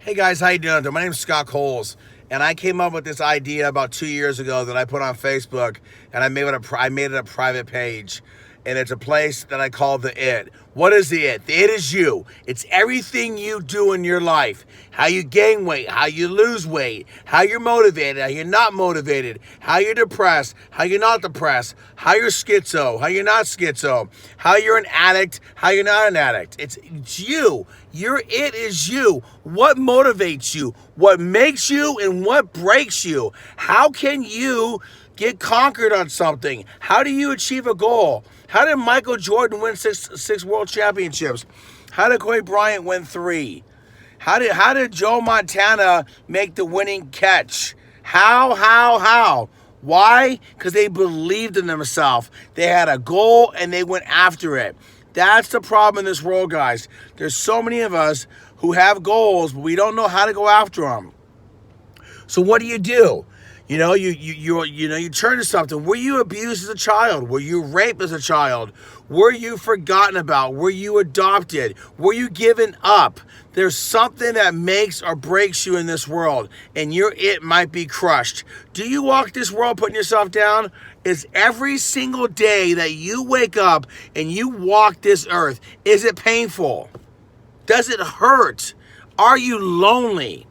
Hey guys, how you doing? My name is Scott Coles, and I came up with this idea about 2 years ago that I put on Facebook, and I made it a private page, and it's a place that I call the It. What is the It? The It is you. It's everything you do in your life. How you gain weight, how you lose weight, how you're motivated, how you're not motivated, how you're depressed, how you're not depressed, how you're schizo, how you're not schizo, how you're an addict, how you're not an addict. It's you. Your It is you. What motivates you? What makes you and what breaks you? How can you get conquered on something? How do you achieve a goal? How did Michael Jordan win six world championships? How did Kobe Bryant win 3? How did Joe Montana make the winning catch? How? Why? Because they believed in themselves. They had a goal and they went after it. That's the problem in this world, guys. There's so many of us who have goals, but we don't know how to go after them. So what do? You turn to something. Were you abused as a child? Were you raped as a child? Were you forgotten about? Were you adopted? Were you given up? There's something that makes or breaks you in this world, and your It might be crushed. Do you walk this world putting yourself down? Is every single day that you wake up and you walk this earth, is it painful? Does it hurt? Are you lonely?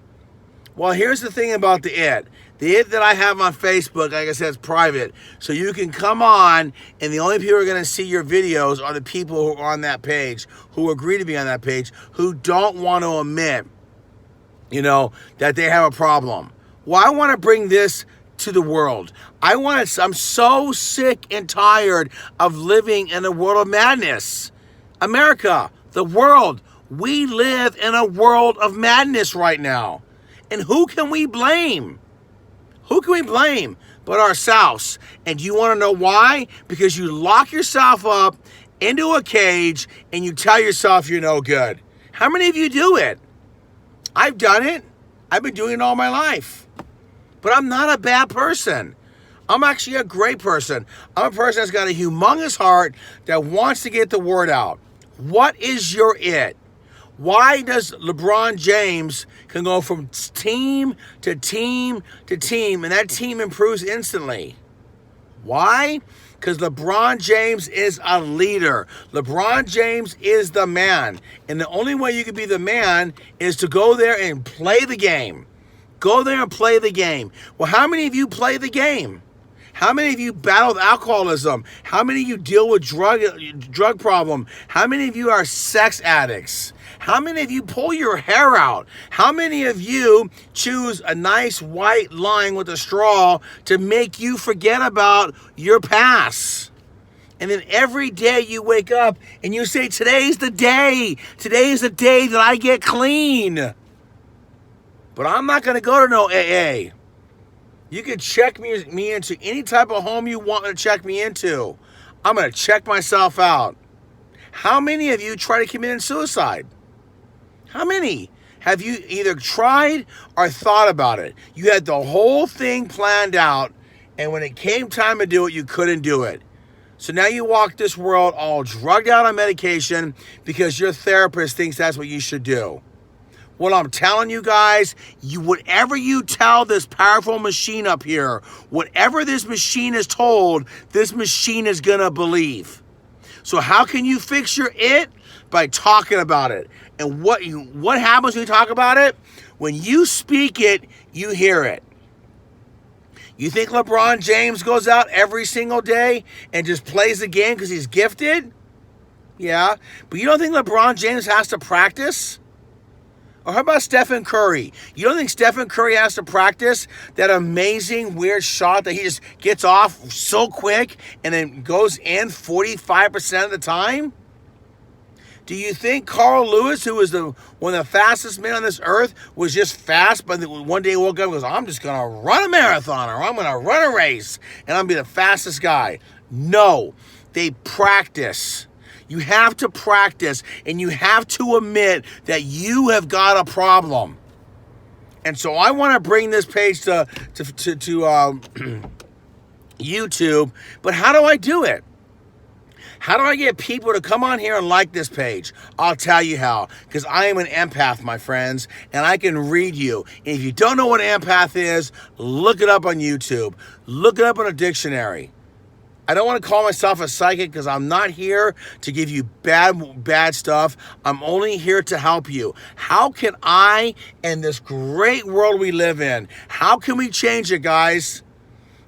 Well, here's the thing about the It. The It that I have on Facebook, like I said, is private. So you can come on, and the only people who are going to see your videos are the people who are on that page, who agree to be on that page, who don't want to admit, that they have a problem. Well, I want to bring this to the world. I'm so sick and tired of living in a world of madness. America, the world, we live in a world of madness right now. And who can we blame? Who can we blame but ourselves? And do you want to know why? Because you lock yourself up into a cage and you tell yourself you're no good. How many of you do it? I've done it. I've been doing it all my life. But I'm not a bad person. I'm actually a great person. I'm a person that's got a humongous heart that wants to get the word out. What is your It? Why does LeBron James can go from team to team to team, and that team improves instantly? Why? Because LeBron James is a leader. LeBron James is the man. And the only way you can be the man is to go there and play the game. Go there and play the game. Well, how many of you play the game? How many of you battle with alcoholism? How many of you deal with drug problem? How many of you are sex addicts? How many of you pull your hair out? How many of you choose a nice white line with a straw to make you forget about your past? And then every day you wake up and you say, today's the day. Today's the day that I get clean. But I'm not going to go to no AA. You can check me into any type of home you want to check me into. I'm going to check myself out. How many of you try to commit suicide? How many? Have you either tried or thought about it? You had the whole thing planned out, and when it came time to do it, you couldn't do it. So now you walk this world all drugged out on medication because your therapist thinks that's what you should do. What I'm telling you guys, whatever you tell this powerful machine up here, whatever this machine is told, this machine is going to believe. So how can you fix your It? By talking about it. And what happens when you talk about it? When you speak it, you hear it. You think LeBron James goes out every single day and just plays the game because he's gifted? Yeah. But you don't think LeBron James has to practice? Or how about Stephen Curry? You don't think Stephen Curry has to practice that amazing weird shot that he just gets off so quick and then goes in 45% of the time? Do you think Carl Lewis, who was one of the fastest men on this earth, was just fast, but one day he woke up and goes, I'm just going to run a marathon, or I'm going to run a race, and I'm going to be the fastest guy? No, they practice. You have to practice, and you have to admit that you have got a problem. And so I want to bring this page to YouTube, but how do I do it? How do I get people to come on here and like this page? I'll tell you how, because I am an empath, my friends, and I can read you. And if you don't know what an empath is, look it up on YouTube. Look it up in a dictionary. I don't want to call myself a psychic because I'm not here to give you bad stuff. I'm only here to help you. How can I, in this great world we live in, how can we change it, guys?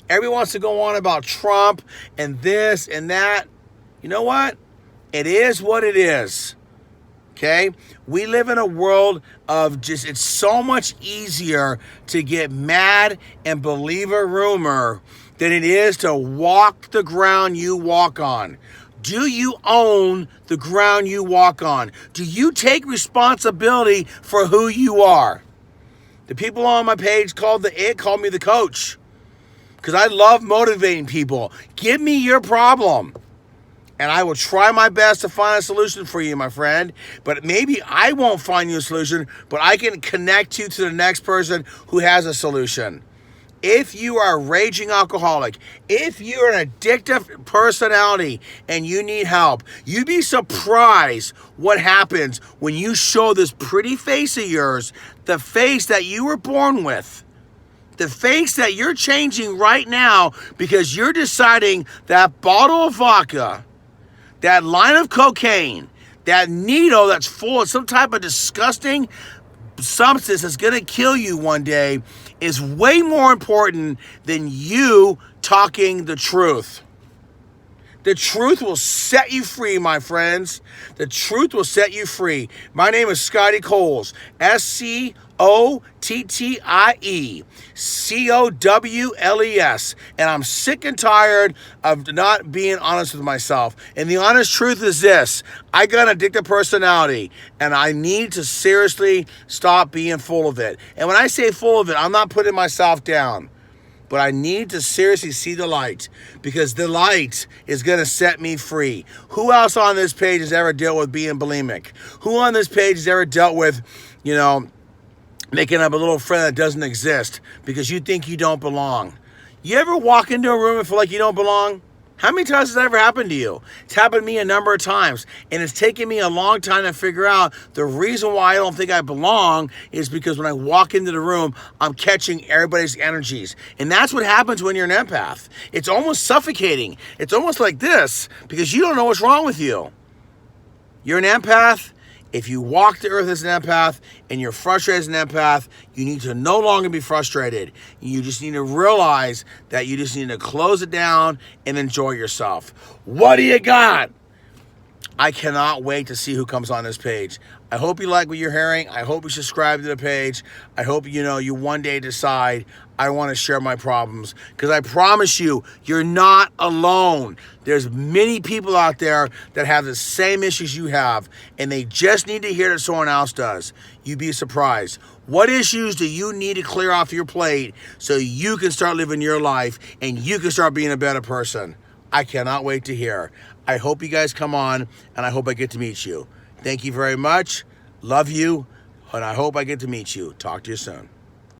Everyone wants to go on about Trump and this and that. You know what? It is what it is. Okay? We live in a world of just, it's so much easier to get mad and believe a rumor than it is to walk the ground you walk on. Do you own the ground you walk on? Do you take responsibility for who you are? The people on my page called me the coach, because I love motivating people. Give me your problem, and I will try my best to find a solution for you, my friend. But maybe I won't find you a solution, but I can connect you to the next person who has a solution. If you are a raging alcoholic, if you're an addictive personality and you need help, you'd be surprised what happens when you show this pretty face of yours, the face that you were born with, the face that you're changing right now because you're deciding that bottle of vodka, that line of cocaine, that needle that's full of some type of disgusting substance that's going to kill you one day is way more important than you talking the truth. The truth will set you free, my friends. The truth will set you free. My name is Scotty Coles, SCOTTIE, and I'm sick and tired of not being honest with myself. And the honest truth is this: I got an addictive personality, and I need to seriously stop being full of it. And when I say full of it, I'm not putting myself down. But I need to seriously see the light, because the light is going to set me free. Who else on this page has ever dealt with being bulimic? Who on this page has ever dealt with, making up a little friend that doesn't exist because you think you don't belong? You ever walk into a room and feel like you don't belong? How many times has that ever happened to you? It's happened to me a number of times, and it's taken me a long time to figure out the reason why I don't think I belong is because when I walk into the room, I'm catching everybody's energies. And that's what happens when you're an empath. It's almost suffocating. It's almost like this because you don't know what's wrong with you. You're an empath. If you walk the earth as an empath and you're frustrated as an empath, you need to no longer be frustrated. You just need to realize that you just need to close it down and enjoy yourself. What do you got? I cannot wait to see who comes on this page. I hope you like what you're hearing. I hope you subscribe to the page. I hope you one day decide I want to share my problems, because I promise you, you're not alone. There's many people out there that have the same issues you have, and they just need to hear that someone else does. You'd be surprised. What issues do you need to clear off your plate so you can start living your life and you can start being a better person? I cannot wait to hear. I hope you guys come on, and I hope I get to meet you. Thank you very much. Love you, and I hope I get to meet you. Talk to you soon.